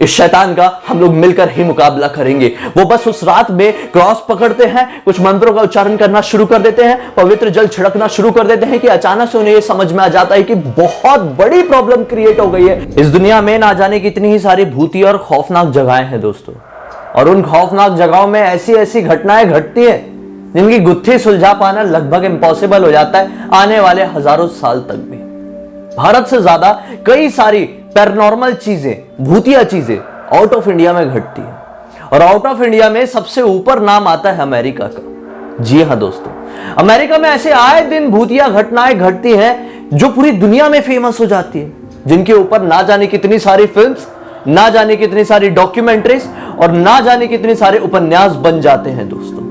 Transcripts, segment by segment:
इस शैतान का हम लोग मिलकर ही मुकाबला करेंगे। वो बस उस रात में क्रॉस पकड़ते हैं, कुछ मंत्रों का उच्चारण करना शुरू कर देते हैं, पवित्र जल छिड़कना शुरू कर देते हैं कि अचानक से उन्हें यह समझ में आ जाता है कि बहुत बड़ी प्रॉब्लम क्रिएट हो गई है। इस दुनिया में ना जाने कितनी ही सारी भूतिया और खौफनाक जगहें हैं दोस्तों, और उन खौफनाक जगहों में ऐसी ऐसी घटनाएं घटती है जिनकी गुत्थी सुलझा पाना लगभग इम्पॉसिबल हो जाता है आने वाले हजारों साल तक भी। भारत से ज्यादा कई सारी पैरानॉर्मल चीजें, भूतिया चीजें आउट ऑफ इंडिया में घटती है, और आउट ऑफ इंडिया में सबसे ऊपर नाम आता है अमेरिका का। जी हां दोस्तों, अमेरिका में ऐसे आए दिन भूतिया घटनाएं घटती हैं जो पूरी दुनिया में फेमस हो जाती है, जिनके ऊपर ना जाने कितनी सारी फिल्म्स, ना जाने कितनी सारी डॉक्यूमेंट्रीज और ना जाने कितने सारे उपन्यास बन जाते हैं दोस्तों।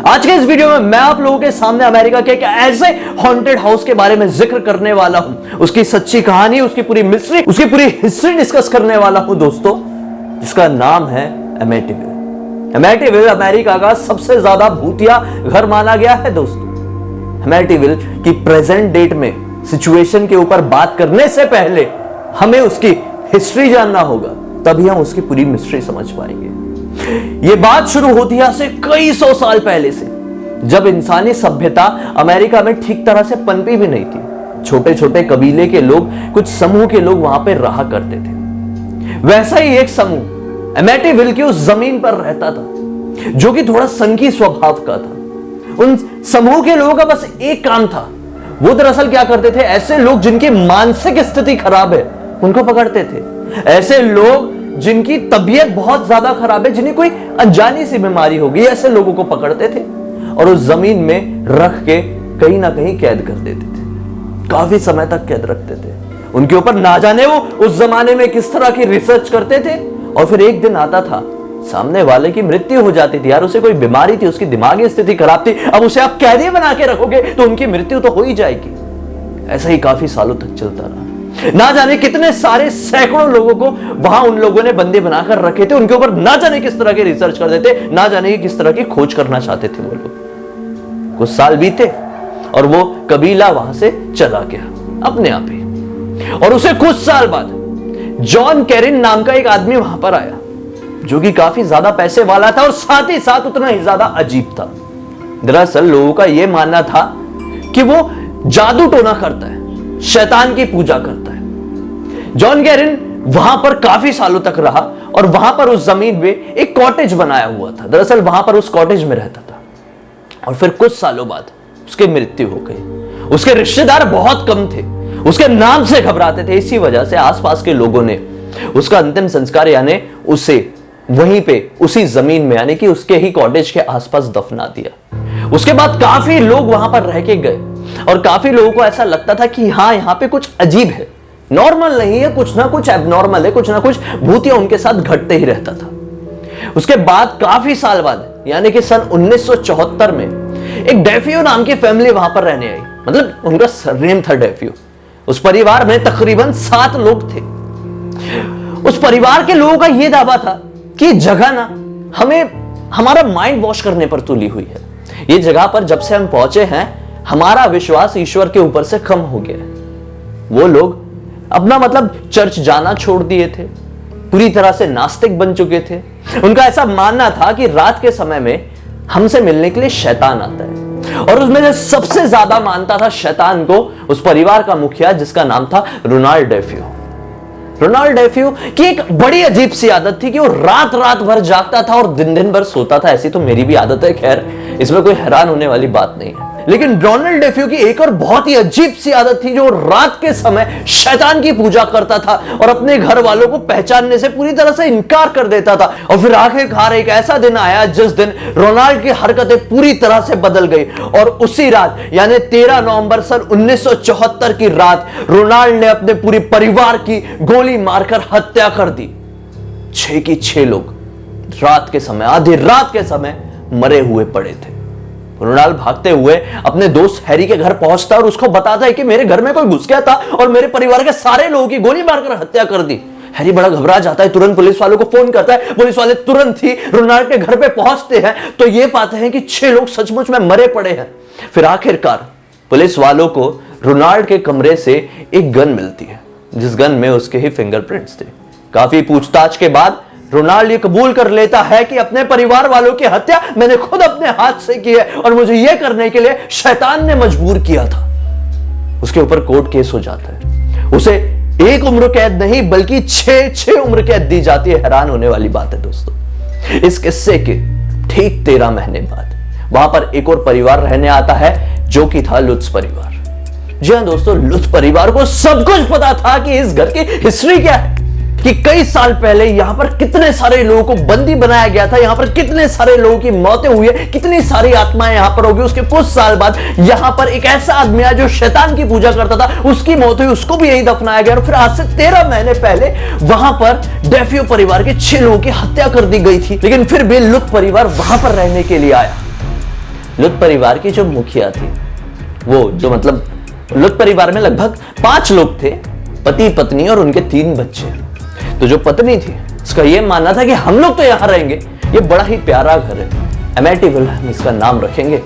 आज के इस वीडियो में मैं आप लोगों के सामने अमेरिका के एक ऐसे हॉन्टेड हाउस के बारे में जिक्र करने वाला हूं, उसकी सच्ची कहानी, उसकी पूरी मिस्ट्री, उसकी पूरी हिस्ट्री डिस्कस करने वाला हूं दोस्तों, जिसका नाम है एमिटीविल। एमिटीविल अमेरिका का सबसे ज्यादा भूतिया घर माना गया है दोस्तों। एमिटीविल की प्रेजेंट डेट में सिचुएशन के ऊपर बात करने से पहले हमें उसकी हिस्ट्री जानना होगा, तभी हम उसकी पूरी मिस्ट्री समझ पाएंगे। यह बात शुरू होती है आज से कई सौ साल पहले से, जब इंसानी सभ्यता अमेरिका में ठीक तरह से पनपी भी नहीं थी। छोटे छोटे कबीले के लोग, कुछ समूह के लोग वहां पर रहा करते थे। वैसा ही एक समूह एमिटीविल की उस जमीन पर रहता था, जो कि थोड़ा संकी स्वभाव का था। उन समूह के लोगों का बस एक काम था, वो दरअसल क्या करते थे, ऐसे लोग जिनकी मानसिक स्थिति खराब है उनको पकड़ते थे। ऐसे लोग जिनकी तबीयत बहुत ज्यादा खराब है, जिन्हें कोई अनजानी सी बीमारी हो गई, ऐसे लोगों को पकड़ते थे और उस जमीन में रख के कहीं ना कहीं कैद कर देते थे। काफी समय तक कैद रखते थे। उनके ऊपर ना जाने वो उस जमाने में किस तरह की रिसर्च करते थे, और फिर एक दिन आता था सामने वाले की मृत्यु हो जाती थी। यार उसे कोई बीमारी थी, उसकी दिमागी स्थिति खराब थी, अब उसे आप कैदी बना के रखोगे तो उनकी मृत्यु तो हो ही जाएगी। ऐसा ही काफी सालों तक चलता रहा। ना जाने कितने सारे सैकड़ों लोगों को वहां उन लोगों ने बंदी बनाकर रखे थे। उनके ऊपर ना जाने किस तरह की रिसर्च करते थे, ना जाने किस तरह की खोज करना चाहते थे वो लोग। कुछ साल बीते और वो कबीला वहां से चला गया अपने आप ही, और उसे कुछ साल बाद जॉन कैरिन नाम का एक आदमी वहां पर आया, जो कि काफी ज्यादा पैसे वाला था और साथ ही साथ उतना ही ज्यादा अजीब था। दरअसल लोगों का यह मानना था कि वो जादू टोना करता है, शैतान की पूजा करता है। जॉन कैरिन वहां पर काफी सालों तक रहा और वहां पर उस जमीन में एक कॉटेज बनाया हुआ था। दरअसल वहां पर उस कॉटेज में रहता था, और फिर कुछ सालों बाद उसकी मृत्यु हो गई। उसके रिश्तेदार बहुत कम थे, उसके नाम से घबराते थे। इसी वजह से आसपास के लोगों ने उसका अंतिम संस्कार यानी उसे वहीं पे उसी जमीन में यानी कि उसके ही कॉटेज के आसपास दफना दिया। उसके बाद काफी लोग वहां पर रह के गए और काफी लोगों को ऐसा लगता था कि हाँ, यहां पे कुछ अजीब है, नॉर्मल नहीं है, कुछ ना कुछ एबनॉर्मल है, कुछ ना कुछ भूतिया उनके साथ घटते ही रहता था। उसके बाद काफी साल बाद यानी कि सन 1974 में एक डेफियो नाम की फैमिली वहां पर रहने आई। मतलब उनका सरनेम था डेफियो। उस परिवार में तकरीबन 7 लोग थे। उस परिवार के लोगों का यह दावा था कि जगह ना हमें हमारा माइंड वॉश करने पर तुली हुई है। ये जगह पर जब से हम पहुंचे हैं, हमारा विश्वास ईश्वर के ऊपर से कम हो गया है। वो लोग अपना मतलब चर्च जाना छोड़ दिए थे, पूरी तरह से नास्तिक बन चुके थे। उनका ऐसा मानना था कि रात के समय में हमसे मिलने के लिए शैतान आता है, और उसमें से सबसे ज्यादा मानता था शैतान को उस परिवार का मुखिया, जिसका नाम था रोनाल्ड डेफियो। रोनाल्ड डेफियो की एक बड़ी अजीब सी आदत थी कि वो रात रात भर जागता था और दिन दिन भर सोता था। ऐसी तो मेरी भी आदत है, खैर इसमें कोई हैरान होने वाली बात नहीं है। लेकिन रोनाल्ड डेफियो की एक और बहुत ही अजीब सी आदत थी, जो रात के समय शैतान की पूजा करता था और अपने घर वालों को पहचानने से पूरी तरह से इनकार कर देता था। और फिर आखिरकार एक ऐसा दिन आया जिस दिन रोनाल्ड की हरकतें पूरी तरह से बदल गई, और उसी रात यानी 13 नवंबर सन 1974 की रात रोनाल्ड ने अपने पूरे परिवार की गोली मारकर हत्या कर दी। 6 की 6 लोग रात के समय, आधी रात के समय मरे हुए पड़े थे। रोनाल्ड भागते हुए अपने दोस्त हैरी के घर पहुंचता और उसको बताता है कि मेरे घर में कोई घुस गया था और मेरे परिवार के सारे लोगों की गोली मारकर हत्या कर दी। हैरी बड़ा घबरा जाता है, तुरंत पुलिस वालों को फोन करता है। पुलिस वाले तुरंत ही रोनाल्ड के घर पे पहुंचते हैं तो ये पाते हैं कि 6 लोग सचमुच में मरे पड़े हैं। फिर आखिरकार पुलिस वालों को रोनाल्ड के कमरे से एक गन मिलती है, जिस गन में उसके ही फिंगरप्रिंट्स थे। काफी पूछताछ के बाद रोनाल्ड ये कबूल कर लेता है कि अपने परिवार वालों की हत्या मैंने खुद अपने हाथ से की है और मुझे यह करने के लिए शैतान ने मजबूर किया था। उसके ऊपर कोर्ट केस हो जाता है, उसे 1 उम्र कैद नहीं बल्कि 6 उम्र कैद दी जाती है। हैरान होने वाली बात है दोस्तों। इस किस्से के ठीक 13 महीने बाद वहां पर एक और परिवार रहने आता है जो कि था लुत्ज परिवार। जी हां दोस्तों, लुत्ज परिवार को सब कुछ पता था कि इस घर की हिस्ट्री क्या है, कि कई साल पहले यहां पर कितने सारे लोगों को बंदी बनाया गया था, यहां पर कितने सारे लोगों की मौतें हुई है, कितनी सारी आत्माएं यहां पर होगी। उसके कुछ साल बाद यहां पर एक ऐसा आदमी आया जो शैतान की पूजा करता था, उसकी मौत हुई, उसको भी यही दफनाया गया। और फिर आज से 13 महीने पहले वहां पर डेफियो परिवार के 6 लोगों की हत्या कर दी गई थी, लेकिन फिर भी लुत्ज परिवार वहां पर रहने के लिए आया। लुत्ज परिवार की जो मुखिया थी, वो जो मतलब लुत्ज परिवार में लगभग 5 लोग थे, पति पत्नी और उनके 3 बच्चे। तो जो पत्नी थी उसका यह मानना था कि हम लोग तो यहां रहेंगे, ये बड़ा ही प्यारा घर है, एमेटिवल हम इसका नाम रखेंगे,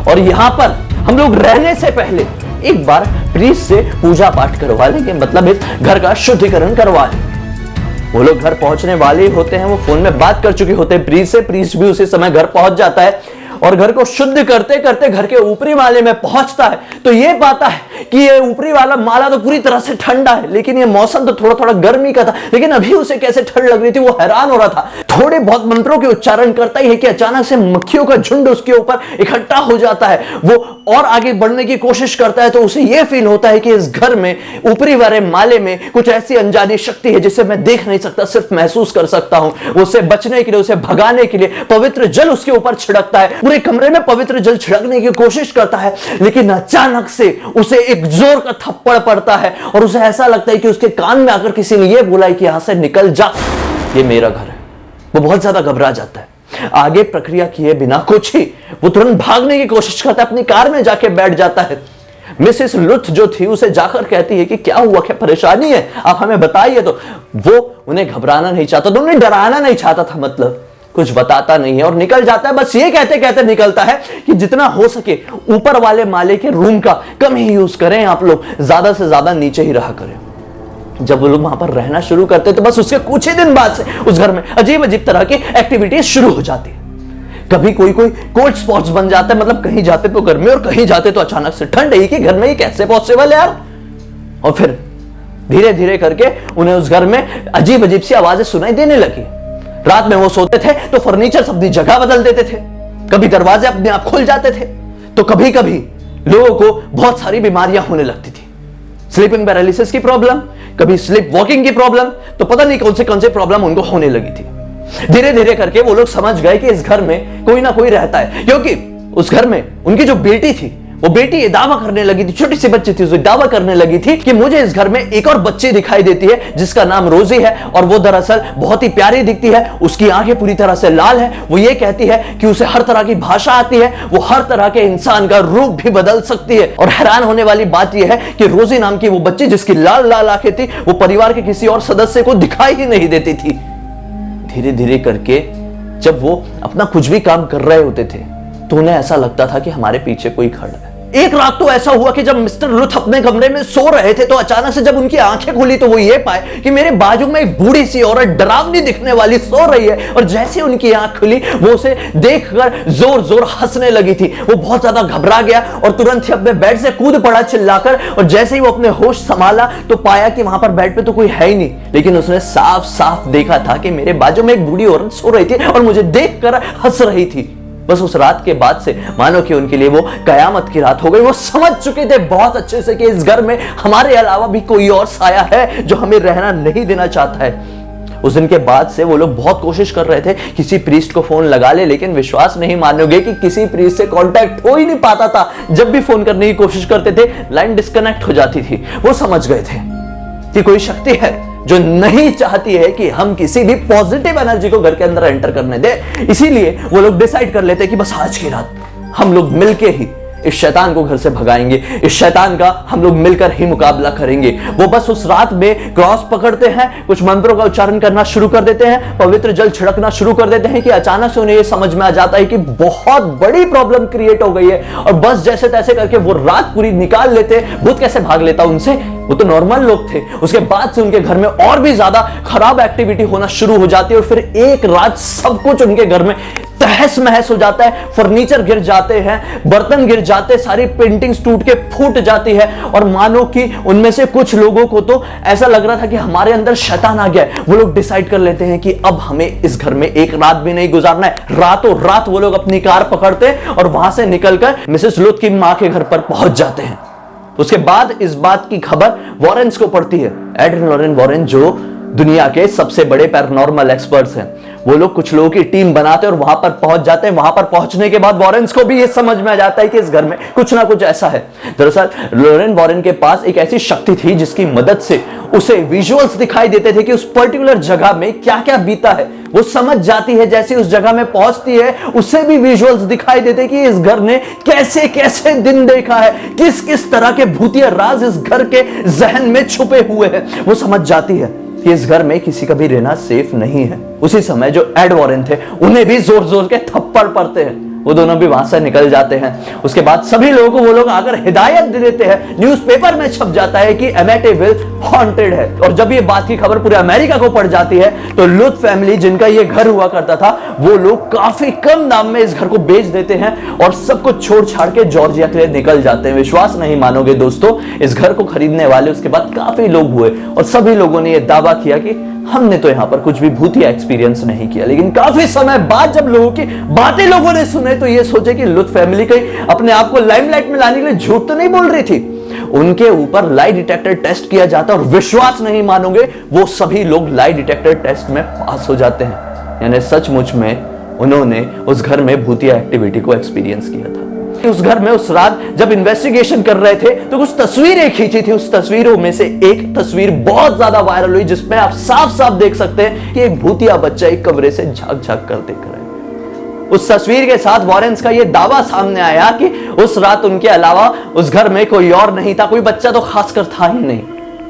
और यहां पर हम लोग रहने से पहले एक बार प्रीस्ट से पूजा पाठ करवा लेंगे, मतलब इस घर का शुद्धिकरण करवा लेंगे। वो लोग घर पहुंचने वाले ही होते हैं, वो फोन में बात कर चुके होते हैं प्रीस्ट से, प्रीस्ट भी उसी समय घर पहुंच जाता है और घर को शुद्ध करते करते घर के ऊपरी माले में पहुंचता है तो ये पाता है कि ये ऊपरी वाला माला तो पूरी तरह से ठंडा है, लेकिन ये मौसम तो थोड़ा थोड़ा गर्मी का था, लेकिन अभी उसे कैसे ठंड लग रही थी वो हैरान हो रहा था। थोड़े बहुत मंत्रों के उच्चारण करता ही है कि अचानक से मक्खियों का झुंड उसके ऊपर इकट्ठा हो जाता है। वो और आगे बढ़ने की कोशिश करता है तो उसे यह फील होता है कि इस घर में ऊपरी वाले माले में कुछ ऐसी अनजानी शक्ति है जिसे मैं देख नहीं सकता, सिर्फ महसूस कर सकता हूं। उसे बचने के लिए, उसे भगाने के लिए पवित्र जल उसके ऊपर छिड़कता है, पूरे कमरे में पवित्र जल छिड़कने की कोशिश करता है, लेकिन अचानक से उसे एक जोर का थप्पड़ पड़ता है और उसे ऐसा लगता है कि उसके कान में आकर किसी ने यह बोला है कि यहां से निकल जा, ये मेरा घर है। वो बहुत ज्यादा घबरा जाता है। आगे प्रक्रिया किए बिना कुछ ही वो तुरंत भागने की कोशिश करता है, अपनी कार में जाके बैठ जाता है। मिसेस लुत्ज जो थी उसे जाकर कहती है कि क्या हुआ, क्या परेशानी है, आप हमें बताइए। तो वो उन्हें घबराना नहीं चाहता, तो उन्हें डराना नहीं चाहता था, मतलब कुछ बताता नहीं है और निकल जाता है। बस ये कहते कहते निकलता है कि जितना हो सके ऊपर वाले माले के रूम का कम ही यूज करें, आप लोग ज्यादा से ज्यादा नीचे ही रहा करें। जब वो लोग वहां पर रहना शुरू करते तो बस उसके कुछ ही दिन बाद से उस घर में अजीब अजीब तरह की एक्टिविटीज शुरू हो जाती है। कभी कोई कोल्ड स्पॉट्स बन जाता है, मतलब कहीं जाते तो गर्मी और कहीं जाते तो अचानक से ठंड, है कि घर में ये कैसे पॉसिबल है यार। और फिर धीरे धीरे करके उन्हें उस घर में अजीब अजीब सी आवाजें सुनाई देने लगी। रात में वो सोते थे तो फर्नीचर अपनी जगह बदल देते थे, कभी दरवाजे अपने आप खुल जाते थे, तो कभी कभी लोगों को बहुत सारी बीमारियां होने लगती थी। स्लीपिंग पैरालिसिस की प्रॉब्लम, कभी स्लीप वॉकिंग की प्रॉब्लम, तो पता नहीं कौन से प्रॉब्लम उनको होने लगी थी। धीरे धीरे करके वो लोग समझ गए कि इस घर में कोई ना कोई रहता है, क्योंकि उस घर में उनकी जो बेटी थी, वो बेटी ये दावा करने लगी थी, छोटी सी बच्ची थी, उसे दावा करने लगी थी कि मुझे इस घर में एक और बच्ची दिखाई देती है जिसका नाम रोजी है और वो दरअसल बहुत ही प्यारी दिखती है, उसकी आंखें पूरी तरह से लाल है। वो ये कहती है कि उसे हर तरह की भाषा आती है, वो हर तरह के इंसान का रूप भी बदल सकती है। और हैरान होने वाली बात यह है कि रोजी नाम की वो बच्ची जिसकी लाल लाल आंखें थी, वो परिवार के किसी और सदस्य को दिखाई ही नहीं देती थी। धीरे धीरे करके जब वो अपना कुछ भी काम कर रहे होते थे तो उन्हें ऐसा लगता था कि हमारे पीछे कोई खड़ा है। एक रात तो ऐसा हुआ कि जब मिस्टर लुथ अपने कमरे में सो रहे थे तो अचानक से जब उनकी आंखें खुली तो वो ये पाए कि मेरे बाजू में एक बूढ़ी सी औरत डरावनी दिखने वाली सो रही है। और जैसे उनकी आंख खुली वो उसे देखकर जोर जोर हंसने लगी थी। वो बहुत ज्यादा घबरा गया और तुरंत ही अपने बेड से कूद पड़ा चिल्लाकर, और जैसे ही वो अपने होश संभाला तो पाया कि वहां पर बेड पे तो कोई है ही नहीं, लेकिन उसने साफ साफ देखा था कि मेरे बाजू में एक बूढ़ी औरत सो रही थी और मुझे देखकर हंस रही थी। बस उस रात के बाद से मानो कि उनके लिए वो कयामत की रात हो गई। वो समझ चुके थे बहुत अच्छे से कि इस घर में हमारे अलावा भी कोई और साया है जो हमें रहना नहीं देना चाहता है। उस दिन के बाद से वो लोग बहुत कोशिश कर रहे थे किसी प्रीस्ट को फोन लगा ले, लेकिन विश्वास नहीं मानोगे कि किसी प्रीस्ट से कांटेक्ट हो ही नहीं पाता था। जब भी फोन करने की कोशिश करते थे लाइन डिस्कनेक्ट हो जाती थी। वो समझ गए थे कि कोई शक्ति है जो नहीं चाहती है कि हम किसी भी पॉजिटिव एनर्जी को घर के अंदर एंटर करने दे। इसीलिए वो लोग डिसाइड कर लेते कि बस आज की रात हम लोग मिलके ही इस शैतान को घर से भगाएंगे, इस शैतान का हम लोग मिलकर ही मुकाबला करेंगे। वो बस उस रात में क्रॉस पकड़ते हैं, कुछ मंत्रों का उच्चारण करना शुरू कर देते हैं, पवित्र जल छिड़कना शुरू कर देते हैं कि अचानक से उन्हें यह समझ में आ जाता है कि बहुत बड़ी प्रॉब्लम क्रिएट हो गई है, और बस जैसे तैसे करके वो रात पूरी निकाल लेते। भूत कैसे भाग लेता उनसे, वो तो नॉर्मल लोग थे। उसके बाद से उनके घर में और भी ज्यादा खराब एक्टिविटी होना शुरू हो जाती है, और फिर एक रात सब कुछ उनके घर में तहस महस हो जाता है। फर्नीचर गिर जाते हैं, बर्तन गिर जाते, सारी पेंटिंग्स टूट के फूट जाती है, और मानो कि उनमें से कुछ लोगों को तो ऐसा लग रहा था कि हमारे अंदर शैतान आ गया है। वो लोग डिसाइड कर लेते हैं कि अब हमें इस घर में एक रात भी नहीं गुजारना है। रातों रात वो लोग अपनी कार पकड़ते और वहां से निकलकर मिसेस लुथ की मां के घर पर पहुंच जाते हैं। उसके बाद इस बात की खबर वॉरेन्स को पड़ती है। एडरियन लॉरेन वॉरेन जो दुनिया के सबसे बड़े पैरानॉर्मल एक्सपर्ट्स हैं, वो लोग कुछ लोगों की टीम बनाते हैं और वहां पर पहुंच जाते हैं। वहां पर पहुंचने के बाद वॉरेन्स को भी ये समझ में आ जाता है कि इस घर में कुछ ना कुछ ऐसा है। दरअसल लॉरेन वॉरेन के पास एक ऐसी शक्ति थी जिसकी मदद से उसे विजुअल्स दिखाई देते थे कि उस पर्टिकुलर जगह में क्या क्या बीता है। वो समझ जाती है, जैसे उस जगह में पहुंचती है उसे भी विजुअल्स दिखाई देते कि इस घर ने कैसे कैसे दिन देखा है, किस किस तरह के भूतिया राज इस घर के जहन में छुपे हुए हैं। वो समझ जाती है कि इस घर में किसी का भी रहना सेफ नहीं है। उसी समय जो एड वॉरेन थे उन्हें भी जोर जोर के थप्पड़ पड़ते हैं। वो दोनों भी वहां से निकल जाते हैं। उसके बाद सभी लोगों को वो लोग आकर हिदायत दे देते हैं। न्यूज़पेपर में छप जाता है कि एमेटिविल हॉन्टेड है, और जब ये बात की खबर पूरे अमेरिका को पड़ जाती है तो लुथ फैमिली, जिनका ये घर हुआ करता था, वो लोग काफी कम दाम में इस घर को बेच देते हैं और सब कुछ छोड़ छाड़ के जॉर्जिया के लिए निकल जाते हैं। विश्वास नहीं मानोगे दोस्तों, इस घर को खरीदने वाले उसके बाद काफी लोग हुए और सभी लोगों ने यह दावा किया कि हमने तो यहां पर कुछ भी भूतिया एक्सपीरियंस नहीं किया। लेकिन काफी समय बाद जब लोगों की बातें लोगों ने सुने तो ये सोचे कि लुथ फैमिली कहीं अपने आप को लाइमलाइट में लाने के लिए झूठ तो नहीं बोल रही थी। उनके ऊपर लाई डिटेक्टर टेस्ट किया जाता है और विश्वास नहीं मानोगे, वो सभी लोग लाई डिटेक्टर टेस्ट में पास हो जाते हैं। यानी सचमुच में उन्होंने उस घर में भूतिया एक्टिविटी को एक्सपीरियंस किया था। उस घर में उस रात जब इन्वेस्टिगेशन कर रहे थे तो कुछ तस्वीरें खींची थी। उस तस्वीरों में से एक तस्वीर बहुत ज्यादा वायरल हुई, जिसमें आप साफ साफ देख सकते हैं कि एक भूतिया बच्चा एक कमरे से झांक झांक कर देख रहा है। उस तस्वीर के साथ वॉरेन्स का यह दावा सामने आया कि उस रात उनके अलावा उस घर में कोई और नहीं था, कोई बच्चा तो खासकर था ही नहीं।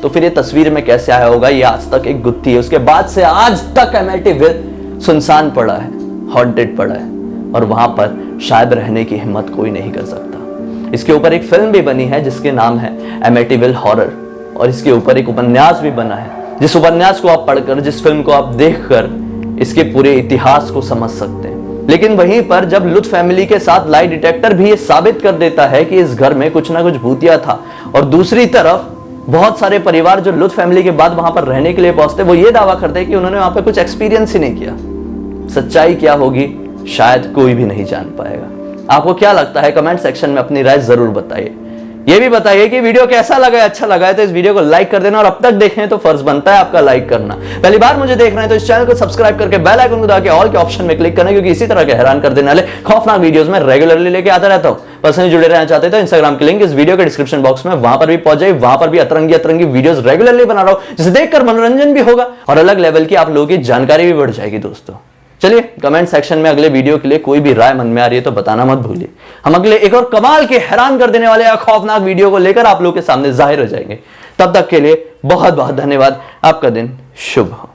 तो फिर ये तस्वीर में कैसे आया होगा, ये आज तक एक गुत्थी है। उसके बाद से आज तक एमेटिविल सुनसान पड़ा है, हॉन्टेड पड़ा है, और वहां पर शायद रहने की हिम्मत कोई नहीं कर सकता। इसके ऊपर एक फिल्म भी बनी है जिसके नाम है एमेटिविल हॉरर, और इसके ऊपर एक उपन्यास भी बना है, जिस उपन्यास को आप पढ़कर, जिस फिल्म को आप देखकर इसके पूरे इतिहास को समझ सकते हैं। लेकिन वहीं पर जब लुथ फैमिली के साथ लाई डिटेक्टर भी ये साबित कर देता है कि इस घर में कुछ ना कुछ भूतिया था, और दूसरी तरफ बहुत सारे परिवार जो लुथ फैमिली के बाद वहां पर रहने के लिए पहुंचते, वो ये दावा करते हैं कि उन्होंने वहां पर कुछ एक्सपीरियंस ही नहीं किया। सच्चाई क्या होगी शायद कोई भी नहीं जान पाएगा। आपको क्या लगता है, कमेंट सेक्शन में अपनी राय जरूर बताइए। ये भी बताइए कि वीडियो कैसा लगा है, अच्छा लगा है तो इस वीडियो को लाइक कर देना, और अब तक देखे हैं तो फर्ज बनता है आपका लाइक करना। पहली बार मुझे देख रहे हैं तो इस चैनल को सब्सक्राइब करके बेल आइकन को दबा के ऑल के ऑप्शन में क्लिक करना, क्योंकि इसी तरह के हैरान कर देने वाले खौफनाक वीडियोस में रेगुलरली लेके आता रहता हूं। पर्सनली जुड़े रहना चाहते तो इंस्टाग्राम की लिंक इस वीडियो के डिस्क्रिप्शन बॉक्स में, वहां पर भी पहुंच जाए। वहां पर भी अतरंगी अतरंगी वीडियोस रेगुलरली बना रहा हूं, जिसे देखकर मनोरंजन भी होगा और अलग लेवल की आप लोगों की जानकारी भी बढ़ जाएगी दोस्तों। चलिए कमेंट सेक्शन में अगले वीडियो के लिए कोई भी राय मन में आ रही है तो बताना मत भूलिए। हम अगले एक और कमाल के हैरान कर देने वाले खौफनाक वीडियो को लेकर आप लोगों के सामने जाहिर हो जाएंगे। तब तक के लिए बहुत बहुत धन्यवाद। आपका दिन शुभ हो।